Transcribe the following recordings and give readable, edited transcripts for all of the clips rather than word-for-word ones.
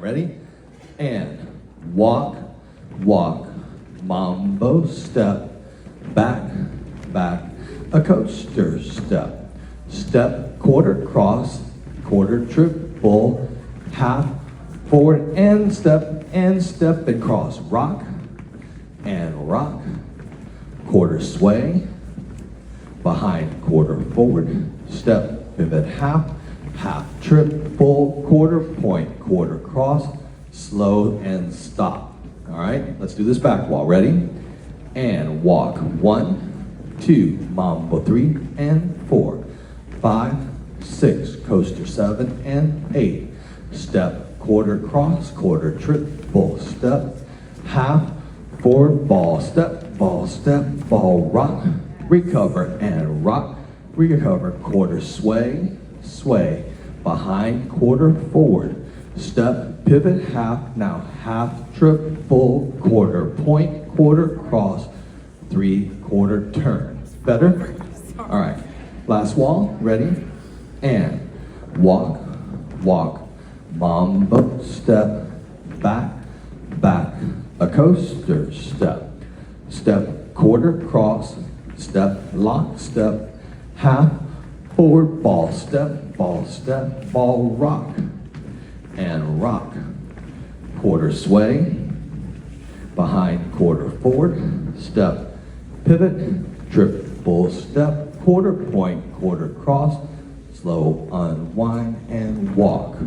Ready? And walk, walk, mambo step, back, back, a coaster step. Step, quarter cross, quarter triple, half, forward and step and cross. Rock and rock, quarter sway, behind, quarter forward, step, pivot, half, half, triple, quarter point, quarter cross, slow and stop. All right, let's do this back wall. Ready? And walk. 1, 2, mambo 3 and 4, 5, 6, coaster 7 and 8. Step, quarter cross, quarter triple, step, half, forward, ball, step, ball, rock, recover and rock, recover, quarter sway, sway, behind, quarter forward, step, pivot, half, now half, triple, quarter point, quarter cross, 3 quarter turn. Better? All right, last wall, ready? And walk, walk, mambo step, back, back, a coaster step, step, quarter cross, step, lock, step, half, forward, ball, step, ball, rock, and rock, quarter sway, behind, quarter forward, step, pivot, triple step, quarter point, quarter cross, slow unwind and walk.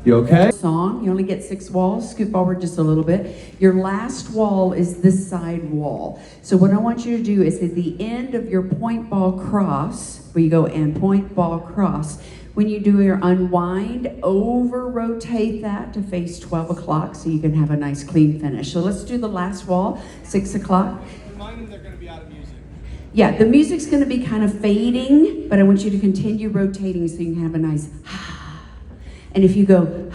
You okay? Song, you only get 6 walls. Scoot forward just a little bit. Your last wall is this side wall. So what I want you to do is at the end of your point ball cross, where you go and point ball cross, when you do your unwind, over rotate that to face 12 o'clock so you can have a nice clean finish. So let's do the last wall, 6 o'clock. Remind them they're going to be out of music. Yeah, the music's going to be kind of fading, but I want you to continue rotating so you can have a nice and if you go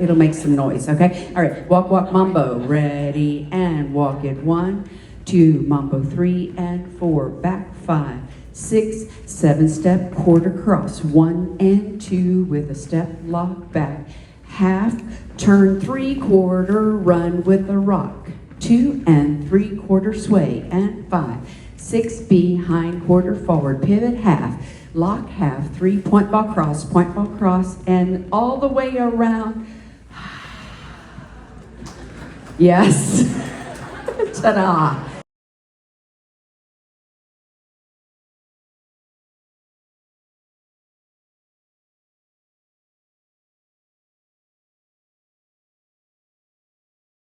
it'll make some noise, okay? All right, walk, walk, mambo, ready, and walk it. 1, 2, mambo 3 and 4, back 5, 6, 7 step, quarter cross, 1 and 2 with a step, lock back, half, turn 3 quarter, run with a rock, 2 and 3 quarter sway, and 5, 6 behind, quarter forward, pivot, half, lock, half, 3 point ball cross, and all the way around. Yes. Ta-da.